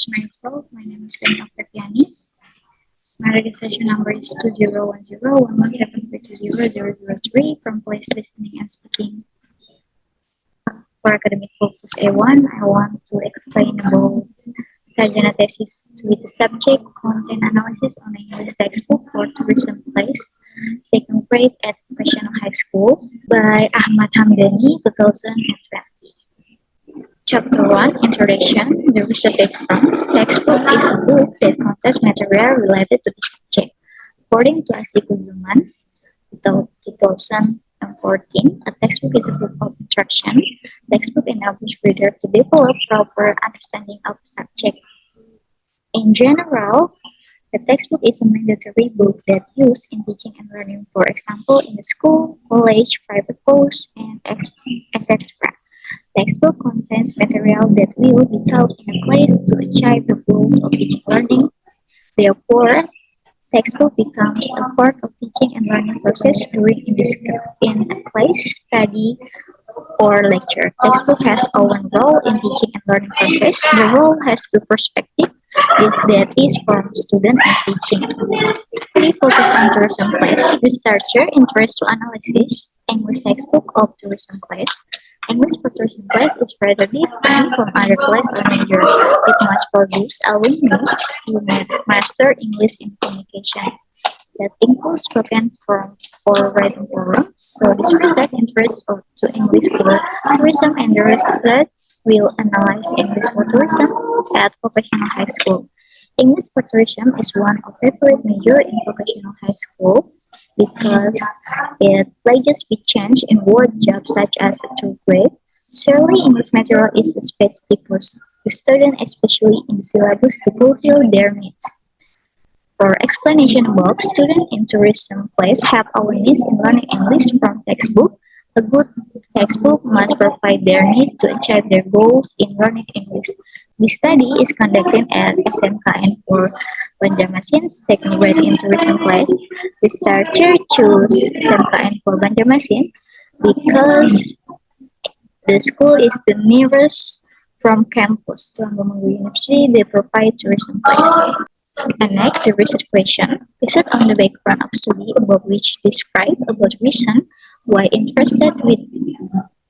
introduce myself. My name is Feni Oktaviani. My registration number is 20101173200003 from place listening and speaking. For academic focus A1, I want to explain about sarjana thesis with the subject content analysis on English textbook for tourism place, second grade at Vocational High School by Ahmad Hamdani, 2020. Chapter 1 Introduction. There is a background. Textbook is a book that contains material related to the subject. According to Asiku Zuman, 2014, a textbook is a book of instruction. Textbook enables readers to develop proper understanding of the subject. In general, the textbook is a mandatory book that used in teaching and learning, for example, in the school, college, private course, and etc. Textbook contains material that will be taught in a class to achieve the goals of teaching and learning. Therefore, textbook becomes a part of teaching and learning process during in a class, study, or lecture. Textbook has one role in teaching and learning process. The role has two perspectives. That is from student and teaching. We focus on tourism class. Researcher interest to analysis English textbook of tourism class. English for tourism class is rather different from other class or major. It must produce a willingness to master English in communication. That includes spoken form or written form. So this research interests to English for tourism, and the research will analyze English for tourism at vocational high school. English for tourism is one of favorite major in vocational high school because it pledges big change in work jobs such as a third grade. Surely English material is specific for the student, especially in the syllabus to fulfill their needs. For explanation above, students in tourism class have awareness in learning English from textbook. A good textbook must provide their needs to achieve their goals in learning English. This study is conducted at SMKN for Banjarmasin, second grade in tourism class. Researcher choose SMKN for Banjarmasin because the school is the nearest from campus. Tuanggamawi University, they provide tourism class. And next, the research question. Research on the background of study above which describe about reason why interested with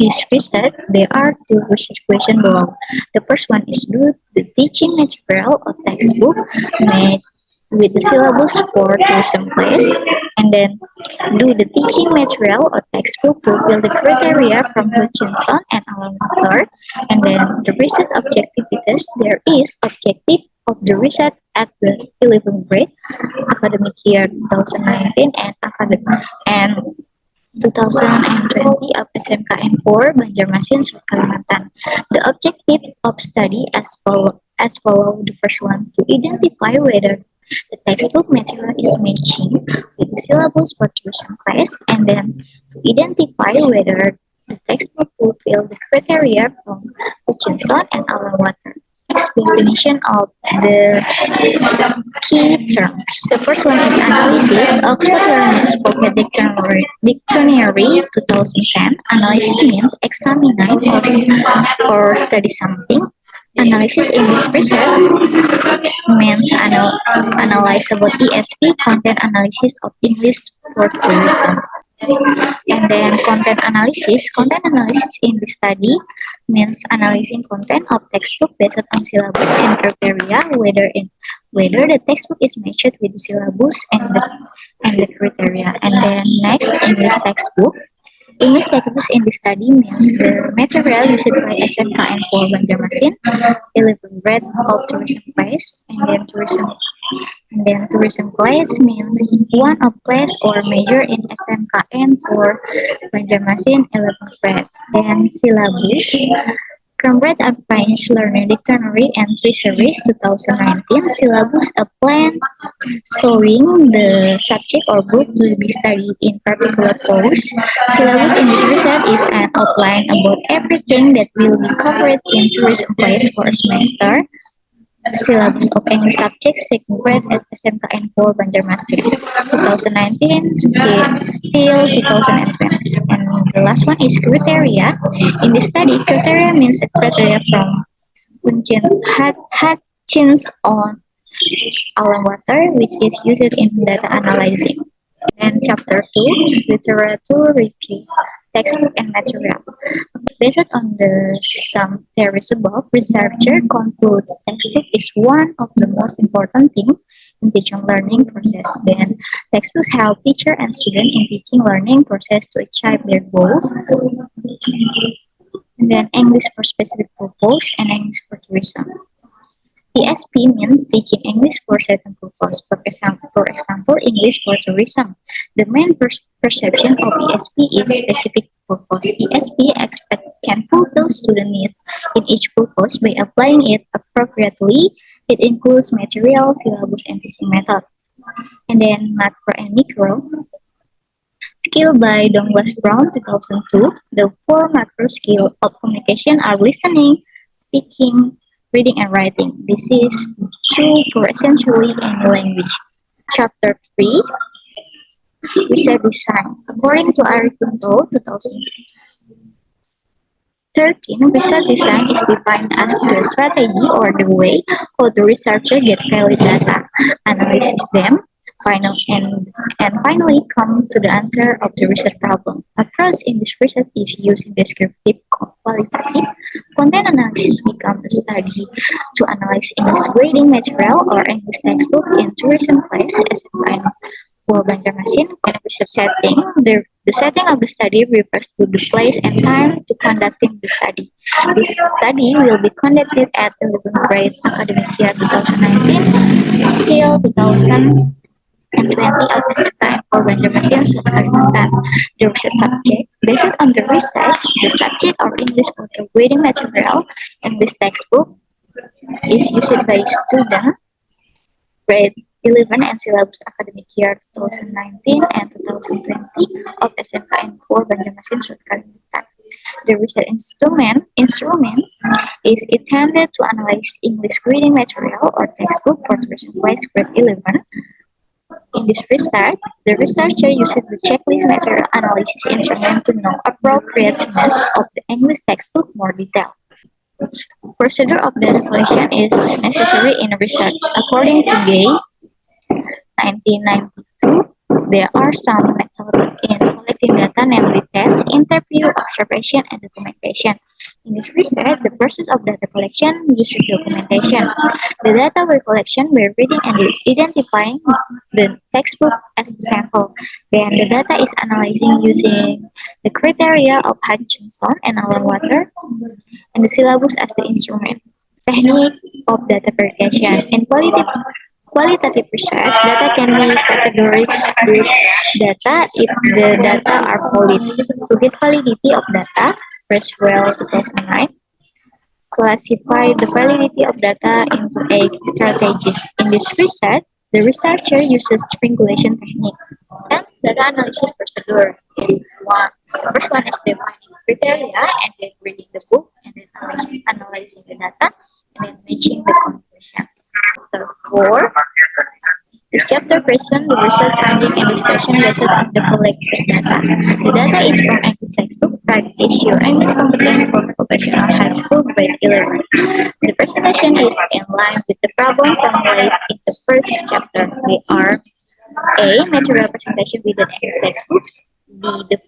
this research. There are two research questions below. The first one is, do the teaching material or textbook made with the syllabus for tourism class, and then do the teaching material or textbook fulfill the criteria from Hutchinson and Alan Walker, and then the research objective is there is objective of the research at the 11th grade academic year 2019 and 2020 of SMKN 4 Banjarmasin, Kalimantan. The objective of study as follow. The first one, to identify whether the textbook material is matching with the syllabus for tourism class, and then to identify whether the textbook fulfill the criteria from Hutchinson and Alan Water. Next, definition of the key terms. The first one is analysis. Oxford Learners Pocket Dictionary 2010. Analysis means examine or study something. Analysis in this research means analyze about ESP, content analysis of English for tourism. And then content analysis. Content analysis in the study means analyzing content of textbook based on syllabus and criteria, whether the textbook is matched with the syllabus and the criteria. And then next, English textbook. English textbooks in the study means the material used by SMKN for Banjarmasin, 11th grade of tourism class, and then tourism class means one of class or major in SMKN for Banjarmasin, 11th grade. Then syllabus. Cambridge Advanced Learning Dictionary Entry Series 2019 syllabus a plan showing the subject or book to be studied in particular course. Syllabus in this research is an outline about everything that will be covered in tourism class for a semester. Syllabus of English subject second grade at SMKN 4 Banjarmasin 2019 till 2020. And the last one is criteria. In this study, criteria means a criteria from Hutchinson questions on Alan water, which is used in data analyzing. And chapter 2, literature review, textbook and material. Based on the some theories above, researcher concludes textbook is one of the most important things in teaching learning process. Then textbooks help teacher and student in teaching learning process to achieve their goals. And then English for specific purpose and English for tourism. TSP means teaching English for certain purpose. For example, English for tourism. The main perception of ESP is specific purpose. ESP expect can fulfill student needs in each purpose by applying it appropriately. It includes material, syllabus, and teaching method. And then macro and micro. Skill by Douglas Brown, 2002. The four macro skills of communication are listening, speaking, reading, and writing. This is true for essentially any language. Chapter 3, Research Design. According to Ari Kunto, 2013, research design is defined as the strategy or the way how the researcher get valid data, analyzes them, and finally come to the answer of the research problem. Approach in this research is using descriptive, qualitative, content analysis become the study to analyze English grading material or English textbook in tourism place as a kind for Banjarmasin and research setting. The setting of the study refers to the place and time to conducting the study. This study will be conducted at 11th grade academic year 2019 till 2000 and 20 of the time for Banjarmasin Kalimantan. The research subject. Based on the research, the subject of English for the reading material in this textbook is used by students grade 11 and syllabus academic year 2019 and 2020 of SMKN 4 Banjarmasin Kalimantan. The research instrument is intended to analyze English reading material or textbook for tourism place grade 11. In this research, the researcher uses the checklist material analysis instrument to know appropriateness of the English textbook more detail. Procedure of data collection is necessary in research. According to Gay, 1992, there are some methods in collecting data, namely test, interview, observation, and documentation. In this research, the process of data collection uses documentation. The data were collection by reading and identifying the textbook as a sample. Then the data is analyzing using the criteria of Hutchinson and Alan Water and the syllabus as the instrument. Technique of data verification. In qualitative research, data can be categorized with data if the data are valid. To get validity of data, Creswell 2009 classified the validity of data into 8 strategies. In this research, the researcher uses triangulation technique. And data analysis procedure is one. The first one is defining criteria and then reading the book and then analyzing the data and then matching the conclusion. Chapter 4. This chapter presents the research finding and discussion based on the collected data. The data is from English textbook, practice your English competent for professional high school grade 11. The presentation is in line with the problem formulated in the first chapter. They are A. Material presentation with an English textbook. B. The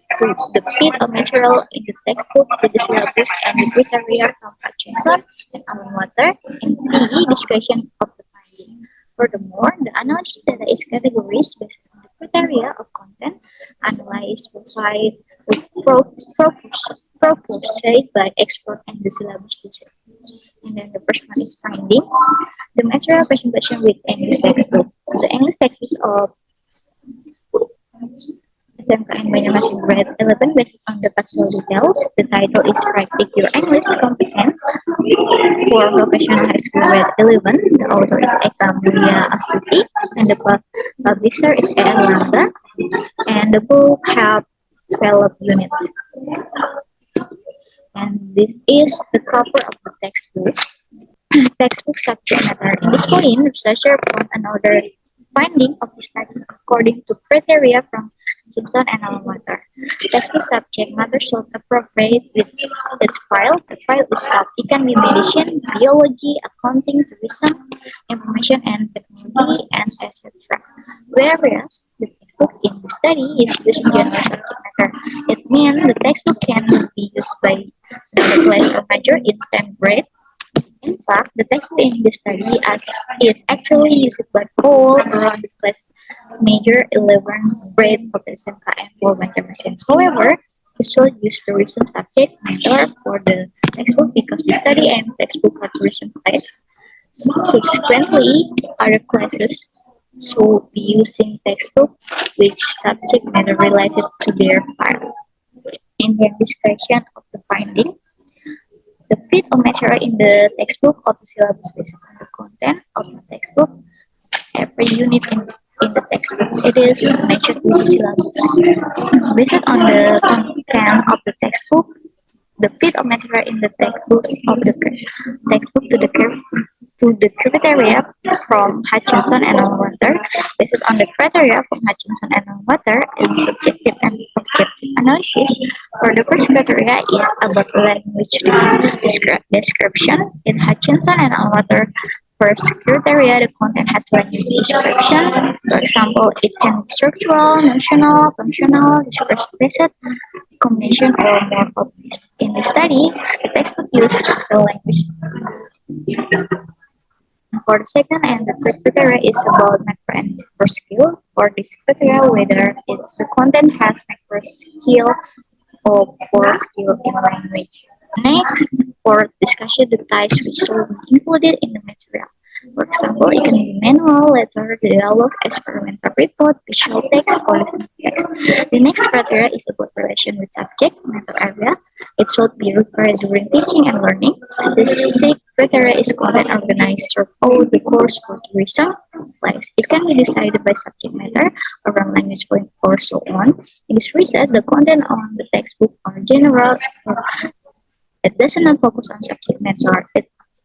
fit of material in the textbook to the syllabus and the criteria from Hutchinson and Alan Water. And C. Discussion of the finding. Furthermore, the analysis data is categorized based on the criteria of content analyzed proposed by expert and the syllabus user. And then the first one is finding. The material presentation with English textbook. The English textbook of SMKN Banjarmasin grade 11 based on the factual details. The title is Practice Your English Competence for Professional High School grade 11. The author is Eka Mulia Astuti and the publisher is PN Lambda. And the book have 12 units. And this is the cover of the textbook. Textbook subject matter. In this point, researcher found another finding of the study according to criteria from Hutchinson and alma mater. Textbook subject matter should appropriate with its file. The file itself, it can be medicine, biology, accounting, tourism, information and technology, and etc. Whereas the textbook in the study is using general subject matter. It means the textbook can be used by another class or major in same grade. In fact, the textbook in the study as is actually used by all around the class major 11th grade of the SMK and for Banjarmasin. However, we should use tourism subject matter for the textbook because we study and textbook for tourism class. Subsequently, other classes should be using textbook which subject matter related to their file. In the description of the finding, the fit of material in the textbook of the syllabus based on the content of the textbook. Every unit in the textbook it is matched with the syllabus. Based on the content of the textbook, the fit of material in the textbooks of the textbook to the criteria from Hutchinson and Water. Based on the criteria from Hutchinson and Water in subjective and objective analysis, for the first criteria is about language description. In Hutchinson and Water, first criteria, the content has language description. For example, it can be structural, notional, functional, discursive, combination or more of this. In the study, the textbook used structural language. For the second and the third criteria is about macro and micro skill. For this criteria, whether it's the content has macro skill or core skill in language. Next, for discussion, the types which should be included in the material. For example, it can be manual, letter, dialogue, experimental report, visual text, or listening text. The next criteria is about relation with subject matter area. It should be required during teaching and learning. The sixth criteria is content organized throughout the course for tourism class. It can be decided by subject matter, around language point, or so on. In this research, the content on the textbook are general. It does not focus on subject matter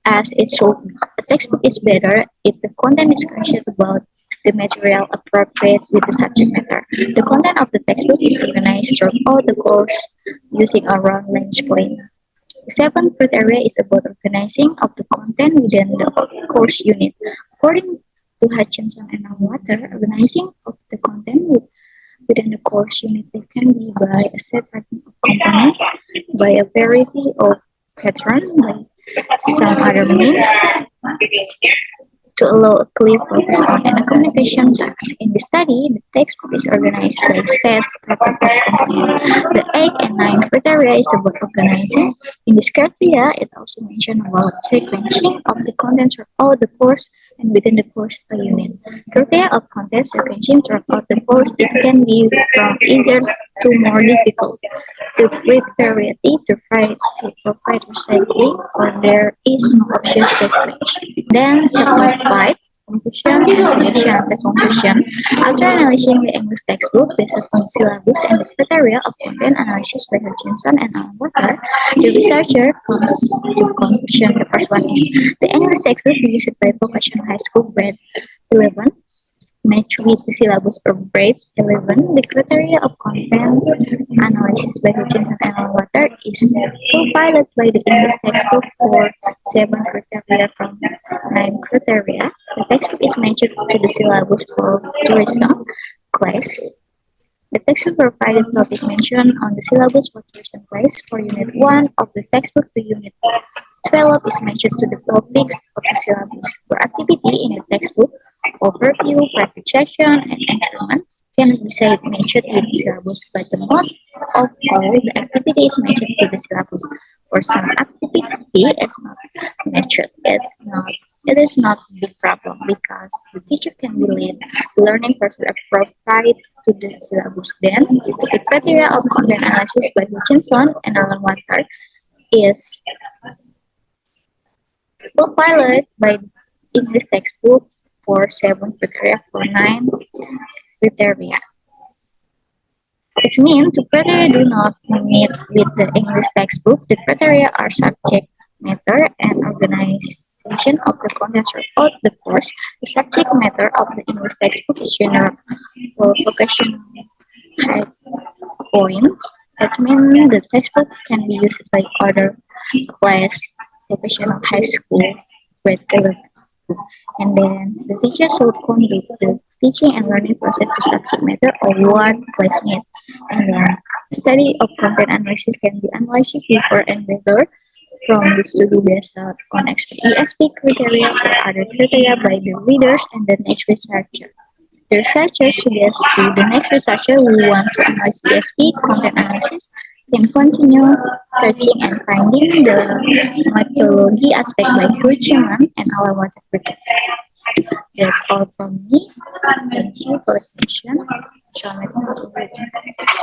as it should be. The textbook is better if the content is conscious about the material appropriate with the subject matter. The content of the textbook is organized throughout the course using a round language point. The seventh criteria is about organizing of the content within the course unit. According to Hutchinson and Water, organizing of the content within the course unit can be by a separating of components, by a variety of patterns, by some other means, to allow a clear focus on and a communication task. In the study, the textbook is organized by set pattern of components. The 8th and 9th criteria is about organizing. In this criteria, it also mentions about sequencing of the contents throughout the course and within the course per unit. Criteria of content sequencing throughout the course, it can be from easier to more difficult. To great variety to provide recycling, or there is no option sequence. Then chapter 5, conclusion and suggestion. The conclusion, after analyzing the English textbook based on syllabus and the criteria of content analysis by Hutchinson and Water, the researcher comes to conclusion. The first one is the English textbook used by vocational high school grade 11 match with the syllabus of grade 11. The criteria of content analysis by Hutchinson and Water is compiled by the English textbook for 7 criteria from 9 criteria. The textbook is matched to the syllabus for tourism class. The textbook provided topic mentioned on the syllabus for tourism class for Unit 1 of the textbook to Unit 12 is matched to the topics of the syllabus. For activity in the textbook, overview, practice session, and instrument can be said matched with the syllabus, but the most of all the activity is matched to the syllabus. For some activity is not matched. It is not a big problem because the teacher can lead the learning process appropriate to the syllabus. Then, the criteria of content analysis by Hutchinson and Water is co-pilot by English textbook for 7 criteria for 9 criteria. It means the criteria do not meet with the English textbook. The criteria are subject matter and organization of the contents throughout the course. The subject matter of the English textbook is general for vocational high points. That means the textbook can be used by other class, professional high school, grade 11. And then the teacher should conduct the teaching and learning process to subject matter or what class need. And then the study of content analysis can be analyzed before and later from the study based on ESP criteria or other criteria by the leaders and the next researcher. The researcher suggests to the next researcher who want to analyze ESP content analysis can continue searching and finding the methodology aspect by Huichiman and Alamat. That's all from me. Thank you for attention. Assalamualaikum warahmatullahi wabarakatuh.